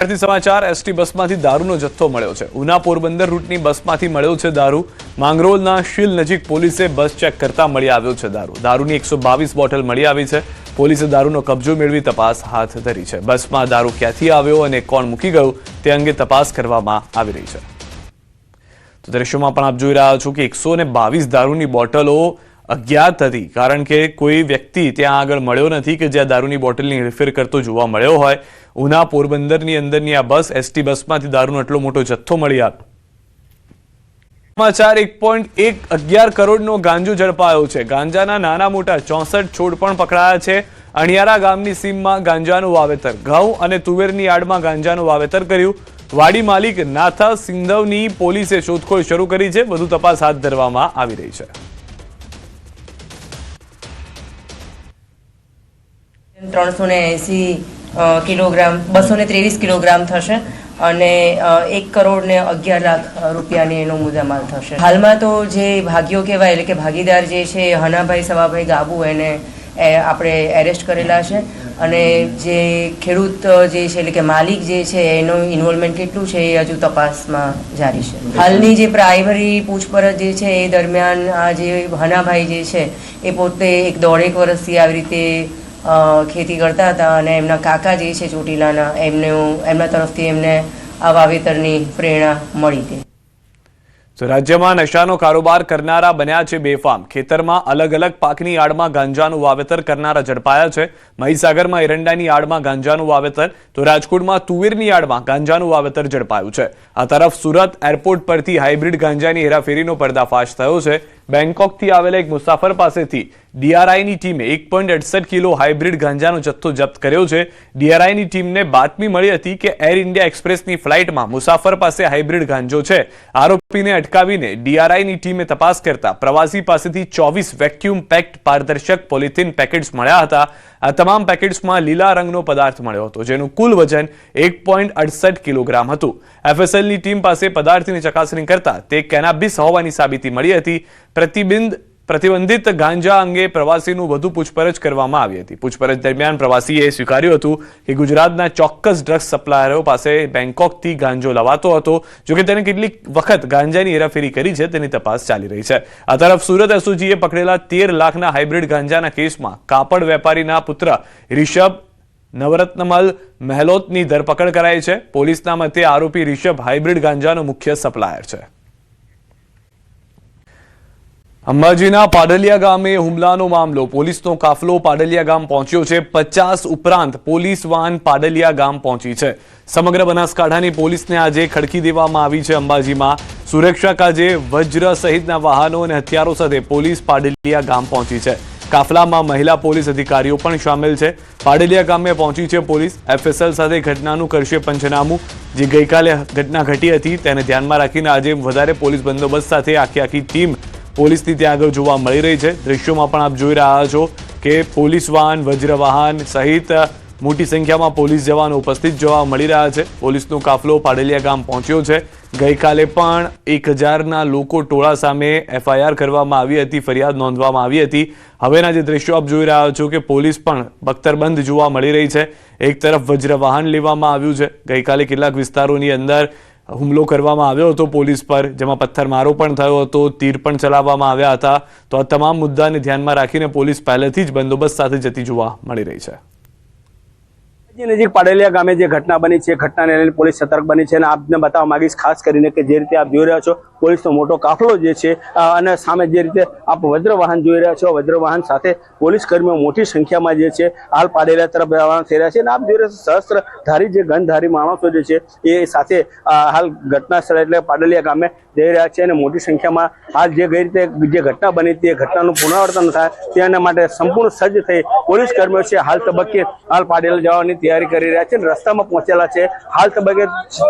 સમાચાર એસટી બસમાંથી દારૂનો જથ્થો મળ્યો છે। ઉના પોરબંદર રૂટની બસમાંથી મળ્યો છે દારૂ। માંગરોળના શીલ નજીક પોલીસે બસ ચેક કરતા મળી આવ્યો છે દારૂની 122 બોટલ મળી આવી છે। પોલીસે દારૂનો કબજો મેળવી તપાસ હાથ ધરી છે। બસમાં દારૂ ક્યાંથી આવ્યો અને કોણ મૂકી ગયું તે અંગે તપાસ કરવામાં આવી રહી છે। તો દ્રશ્યોમાં પણ આપ જોઈ રહ્યા છો કે 122 દારૂની બોટલો અજ્ઞાત હતી, કારણ કે કોઈ વ્યક્તિ ત્યાં આગળ મળ્યો નથી કે જ્યાં દારૂની બોટલની રિફિલ કરતો જોવા મળ્યો હોય। ઉના પોરબંદરની અંદરની આ બસ એસટી બસમાંથી દારૂનો એટલો મોટો જથ્થો મળી આવ્યો। સમાચાર 1.11 કરોડનો ગાંજો ઝડપાયો છે। ગાંજાના નાના મોટા 64 છોડ પણ પકડાયા છે। અણિયારા ગામની સીમમાં ગાંજાનું વાવેતર, ઘઉં અને તુવેરની આડમાં ગાંજાનું વાવેતર કર્યું। વાડી માલિક નાથા સિંધવની પોલીસે શોધખોળ શરૂ કરી છે। વધુ તપાસ હાથ ધરવામાં આવી રહી છે। 380 કિલોગ્રામ 223 કિલોગ્રામ થશે અને 1 કરોડ ને 11 લાખ રૂપિયાની એનો મુદ્દામાલ થશે। હાલમાં તો જે ભાગીઓ કહેવાય એટલે કે ભાગીદાર જે છે હનાભાઈ સવાભાઈ ગાબુ એને આપણે એરેસ્ટ કરેલા છે અને જે ખેડૂત જે છે એટલે કે માલિક જે છે એનું ઇન્વોલ્વમેન્ટ કેટલું છે એ હજુ તપાસમાં જારી છે। હાલની જે પ્રાઇમરી પૂછપરછ જે છે એ દરમિયાન આ જે હનાભાઈ જે છે એ પોતે 1.5 વર્ષથી આવી રીતે ખેતી કરતા હતા અને એમના કાકા જે છે ચોટીલાના એમના તરફથી એમને આ વાવેતરની પ્રેરણા મળી હતી। તો રાજ્યમાં નશાનો કારોબાર કરનારા બન્યા છે બેફામ। ખેતરમાં અલગ અલગ પાકની આડમાં ગાંજાનું વાવેતર કરનારા ઝડપાયા છે। મહીસાગરમાં એરંડાની આડમાં ગાંજાનું વાવેતર, તો રાજકોટમાં તુવેરની આડમાં ગાંજાનું વાવેતર ઝડપાયું છે। આ તરફ સુરત એરપોર્ટ પરથી હાઇબ્રિડ ગાંજાની હેરાફેરીનો પર્દાફાશ થયો છે। બેંકોકથી આવેલા એક મુસાફર પાસેથી ડીઆરઆઈની ટીમે 1.68 કિલો હાઇબ્રિડ ગાંજાનો જથ્થો જપ્ત કર્યો છે। ડીઆરઆઈની ટીમને બાતમી મળી હતી કે એર ઇન્ડિયા એક્સપ્રેસની ફ્લાઇટમાં મુસાફર પાસે હાઇબ્રિડ ગાંજો છે। આરોપીને અટકાવીને ડીઆરઆઈની ટીમે તપાસ કરતા પ્રવાસી પાસેથી 24 વેક્યુમ પેક્ડ પારદર્શક પોલિથીન પેકેટ્સ મળ્યા હતા। આ તમામ પેકેટ્સમાં લીલા રંગનો પદાર્થ મળ્યો હતો, જેનું કુલ વજન 1.68 કિલોગ્રામ હતું। એફએસએલની ટીમ પાસે પદાર્થની ચકાસણી કરતા તે કેનાબિસ હોવાની સાબિતી મળી હતી। પ્રતિબંધિત ગાંજા અંગે પ્રવાસીનું વધુ પૂછપરછ કરવામાં આવી હતી। પૂછપરછ દરમિયાન પ્રવાસીએ સ્વીકાર્યું હતું કે ગુજરાતના ચોક્કસ ડ્રગ્સ સપ્લાયરો પાસે બેંકોકથી ગાંજો લવાતો હતો। જોકે તેને કેટલીક વખત ગાંજાની હેરાફેરી કરી છે તેની તપાસ ચાલી રહી છે। આ તરફ સુરત એસઓજીએ પકડેલા 13 લાખના હાઇબ્રિડ ગાંજાના કેસમાં કાપડ વેપારીના પુત્ર રિષભ નવરત્નમલ મહેલોતની ધરપકડ કરાઈ છે। પોલીસના મતે આરોપી રિષભ હાઇબ્રિડ ગાંજાનો મુખ્ય સપ્લાયર છે। અંબાજીના પાડલિયા ગામે હુમલાનો મામલો, પોલીસનો કાફલો પાડલિયા ગામ પહોંચ્યો છે। 50 ઉપરાંત પોલીસ વાહન પાડલિયા ગામ પહોંચી છે। સમગ્ર બનાસકાંઠાની પોલીસને આજે ખડકી દેવામાં આવી છે। અંબાજીમાં સુરક્ષા કાજે વજ્ર સહિતના વાહનો અને હથિયારો સાથે પોલીસ પાડલિયા ગામ પહોંચી છે। કાફલામાં મહિલા પોલીસ અધિકારીઓ પણ સામેલ છે। પાડલિયા ગામે પહોંચી છે પોલીસ। એફએસએલ સાથે ઘટનાનું કરશે પંચનામું। જે ગઈકાલે ઘટના ઘટી હતી તેને ધ્યાનમાં રાખીને આજે વધારે પોલીસ બંદોબસ્ત સાથે આખી ટીમ પોલીસની ત્યાં આગળ જોવા મળી રહી છે। દ્રશ્યોમાં પણ આપ જોઈ રહ્યા છો કે પોલીસ વાહન, વજ્ર વાહન સહિત મોટી સંખ્યામાં પોલીસ જવાનો ઉપસ્થિત જોવા મળી રહ્યા છે। પોલીસનો કાફલો પાડલિયા ગામ પહોંચ્યો છે। ગઈકાલે પણ 1000ના લોકો ટોળા સામે એફઆઈઆર કરવામાં આવી હતી, ફરિયાદ નોંધવામાં આવી હતી। હવેના જે દ્રશ્યો આપ જોઈ રહ્યા છો કે પોલીસ પણ બખ્તરબંધ જોવા મળી રહી છે। એક તરફ વજ્ર વાહન લેવામાં આવ્યું છે। ગઈકાલે કેટલાક વિસ્તારોની અંદર હુમલો કરવામાં આવ્યો હતો પોલીસ પર, જેમાં પથ્થરમારો પણ થયો હતો, તીર પણ ચલાવવામાં આવ્યા હતા। તો આ તમામ મુદ્દાને ધ્યાનમાં રાખીને પોલીસ પહેલેથી જ બંદોબસ્ત સાથે જતી જોવા મળી રહી છે। નજીક પાડલિયા ગામે જે ઘટના બની છે, ઘટનાને લઈને પોલીસ સતર્ક બની છે અને આપને બતાવવા માંગીશ ખાસ કરીને કે જે રીતે આપ જોઈ રહ્યા છો પોલીસનો મોટો કાફલો જે છે અને સામે જે રીતે આપ વજ્ર વાહન જોઈ રહ્યા છો, વજ્ર વાહન સાથે પોલીસ કર્મીઓ મોટી સંખ્યામાં જે છે હાલ પાડલિયા તરફ રવાના થઈ રહ્યા છે અને આપ જોઈ રહ્યા છો શસ્ત્રધારી જે ગનધારી માણસો જે છે એ સાથે હાલ ઘટના સ્થળે એટલે પાડલિયા ગામે જઈ રહ્યા છે અને મોટી સંખ્યામાં હાલ જે ગઈ રીતે જે ઘટના બની તે ઘટનાનું પુનરાવર્તન થાય તેના માટે સંપૂર્ણ સજ્જ થઈ પોલીસ કર્મીઓ છે હાલ તબક્કે હાલ પાડલિયા જવાની તૈયારી કરી રહ્યા છે। રસ્તામાં પહોંચેલા છે હાલ તબક્કે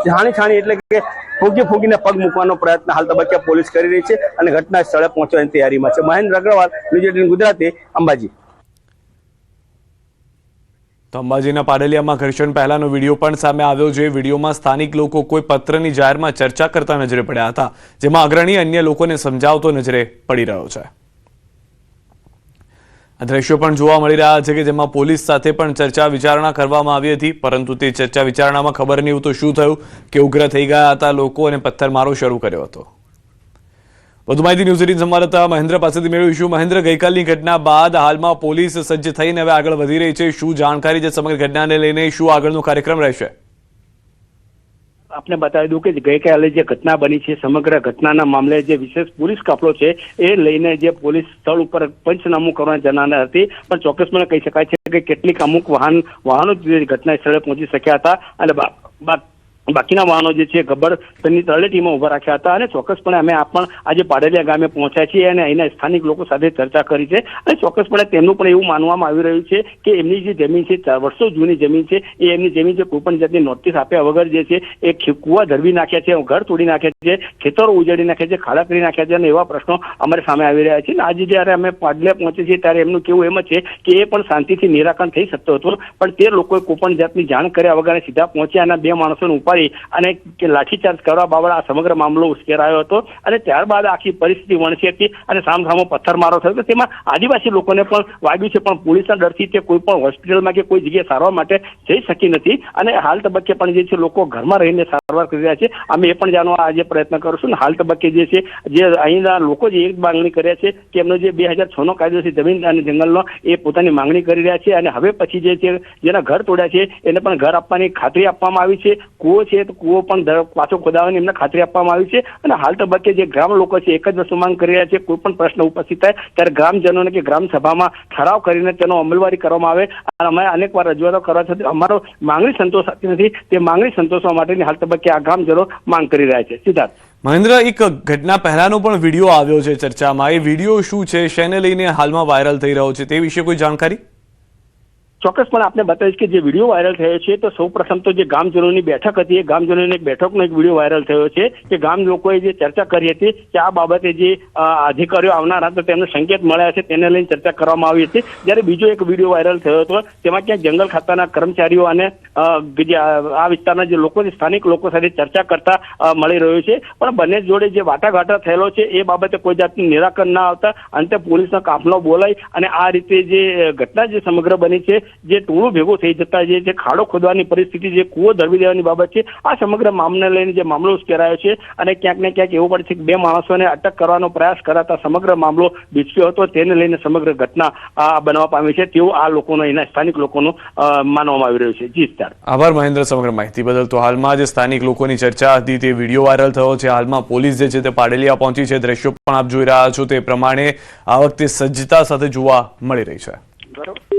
છાણી એટલે કે ફૂગીને પગ મૂકવાનો પ્રયત્ન હાલ તબક્કે પોલીસ કરી રહી છે અને ઘટના સ્થળે પહોંચવાની તૈયારીમાં છે। મહેન્દ્ર અગ્રવાલ, ન્યૂઝ 18 ગુજરાતી, અંબાજી। તો અંબાજીના પાડલિયામાં ઘર્ષણ પહેલાનો વિડીયો પણ સામે આવ્યો છે। વિડીયોમાં સ્થાનિક લોકો કોઈ પત્રની જાહેરમાં ચર્ચા કરતા નજરે પડ્યા હતા, જેમાં અગ્રણી અન્ય લોકોને સમજાવતો નજરે પડી રહ્યો છે। આ દ્રશ્યો પણ જોવા મળી રહ્યા છે કે જેમાં પોલીસ સાથે પણ ચર્ચા વિચારણા કરવામાં આવી હતી, પરંતુ તે ચર્ચા વિચારણામાં ખબર નહીં તો શું થયું કે ઉગ્ર થઈ ગયા હતા લોકો અને પથ્થરમારો શરૂ કર્યો હતો. વધુ માહિતી ન્યૂઝ 18 સંવાદદાતા મહેન્દ્ર પાસેથી મેળવીશું. મહેન્દ્ર, ગઈકાલની ઘટના બાદ હાલમાં પોલીસ સજ્જ થઈને હવે આગળ વધી રહી છે. શું જાણકારી છે સમગ્ર ઘટનાને લઈને? શું આગળનો કાર્યક્રમ રહેશે? આપને બતાવી દઉં કે ગઈકાલે જે ઘટના બની છે, સમગ્ર ઘટનાના મામલે જે વિશેષ પોલીસ કાફલો છે એ લઈને જે પોલીસ સ્થળ ઉપર પંચનામું કરવાની જણાવનાર હતી, પણ ચોક્કસપણે કહી શકાય છે કે કેટલીક અમુક વાહનો ઘટના સ્થળે પહોંચી શક્યા હતા અને બાકીના વાહનો જે છે ગબ્બર તેની તળેટીમાં ઉભા રાખ્યા હતા. અને ચોક્કસપણે અમે પણ આજે પાડેલિયા ગામે પહોંચ્યા છીએ અને અહીંના સ્થાનિક લોકો સાથે ચર્ચા કરી છે અને ચોક્કસપણે તેમનું પણ એવું માનવામાં આવી રહ્યું છે કે એમની જે જમીન છે 4 વર્ષો જૂની જમીન છે, એ એમની જમીન છે કોઈ પણ જાતની નોટિસ આપ્યા વગર જે છે એ કુવા ધરવી નાખ્યા છે, ઘર તોડી નાખ્યા છે, ખેતરો ઉજાડી નાખ્યા છે, ખાડા કરી નાખ્યા છે અને એવા પ્રશ્નો અમારી સામે આવી રહ્યા છે. આજે જ્યારે અમે પાડલે પહોંચીએ છીએ ત્યારે એમનું કેવું એમ છે કે એ પણ શાંતિથી નિરાકરણ થઈ શકતો હતો, પણ તે લોકોએ કોઈ પણ જાતની જાણ કર્યા વગર સીધા પહોંચ્યા અને 2 માણસોને ઉપાડી અને લાઠીચાર્જ કરવા બાબત આ સમગ્ર મામલો ઉશ્કેરાયો હતો અને ત્યારબાદ આખી પરિસ્થિતિ વણસી હતી અને સામસામો પથ્થરમારો થયો હતો. તેમાં આદિવાસી લોકોને પણ વાગ્યું છે, પણ પોલીસના ડરથી તે કોઈ પણ હોસ્પિટલમાં કે કોઈ જગ્યાએ સારવાર માટે જઈ શકી નથી અને હાલ તબક્કે પણ જે છે લોકો ઘરમાં રહીને સારવાર કરી રહ્યા છે. અમે એ પણ જાણવા આજે પ્રયત્ન કરીશું. હાલ તબક્કે જે છે જે અહીંના લોકો જે એક માંગણી કર્યા છે કે એમનો જે 2006નો કાયદો છે જમીન અને જંગલનો, એ પોતાની માંગણી કરી રહ્યા છે અને હવે પછી જે છે જેના ઘર તોડ્યા છે એને પણ ઘર આપવાની ખાતરી આપવામાં આવી છે. કૂવો છે તો કૂવો પણ પાછો ખોદાવવાની એમને ખાતરી આપવામાં આવી છે અને હાલ તબક્કે જે ગ્રામ લોકો છે એક જ વસ્તુ માંગ કરી રહ્યા છે, કોઈ પણ પ્રશ્ન ઉપસ્થિત થાય ત્યારે ગ્રામજનોને કે ગ્રામ સભામાં ઠરાવ કરીને તેનો અમલવારી કરવામાં આવે. અને અમે અનેકવાર રજૂઆતો કરવા છતાં અમારો માંગણી સંતોષાતી નથી. તે માંગણી સંતોષવા માટેની હાલ તબક્કે આ ગ્રામજનો માંગ કરી રહ્યા છે. સિદ્ધાર્થ. મહેન્દ્ર, એક ઘટના પહેલાનો પણ વિડીયો આવ્યો છે ચર્ચામાં. એ વિડીયો શું છે, શેને લઈને હાલમાં વાયરલ થઈ રહ્યો છે, તે વિશે કોઈ જાણકારી? ચોક્કસપણે આપણે બતાવીશ કે જે વિડીયો વાયરલ થયો છે તો સૌપ્રથમ તો જે ગામજનોની બેઠક હતી, એ ગામજનોની એક બેઠકનો એક વિડીયો વાયરલ થયો છે કે ગામ લોકોએ જે ચર્ચા કરી હતી કે આ બાબતે જે અધિકારીઓ આવનાર હતા તેમને સંકેત મળ્યા છે તેને લઈને ચર્ચા કરવામાં આવી હતી. જ્યારે બીજો એક વિડીયો વાયરલ થયો હતો તેમાં ક્યાંક જંગલ ખાતાના કર્મચારીઓ અને આ વિસ્તારના જે લોકો છે સ્થાનિક લોકો સાથે ચર્ચા કરતા મળી રહ્યું છે, પણ બંને જોડે જે વાટાઘાટા થયેલો છે એ બાબતે કોઈ જાતનું નિરાકરણ ના આવતા અંતે પોલીસનો કાફલો બોલાઈ અને આ રીતે જે ઘટના જે સમગ્ર બની છે, જે ટોળું ભેગું થઈ જતા જે ખાડો ખોદવાની પરિસ્થિતિ, જે કૂવો ધરવી દેવાની બાબત છે, આ સમગ્ર મામલાને લઈને જે મામલો ઉશ્કેરાયો છે અને ક્યાંક ને ક્યાંક એવું પડે છે કે 2 માણસોને અટક કરવાનો પ્રયાસ કરાતા સમગ્ર મામલો બીચક્યો હતો. તેને લઈને સમગ્ર ઘટના આ બનવા પામી છે તેવું આ લોકોનો, એના સ્થાનિક લોકોનું માનવામાં આવી રહ્યું છે. જી સર. આભાર મહેન્દ્ર સમગ્ર માહિતી બદલ. તો હાલમાં જે સ્થાનિક લોકોની ચર્ચા હતી તે વિડીયો વાયરલ થયો છે. હાલમાં પોલીસ જે છે તે પાડેલિયા પહોંચી છે. દ્રશ્યો પણ આપ જોઈ રહ્યા છો તે પ્રમાણે આ વખતે સજ્જતા સાથે જોવા મળી રહી છે. બરોબર.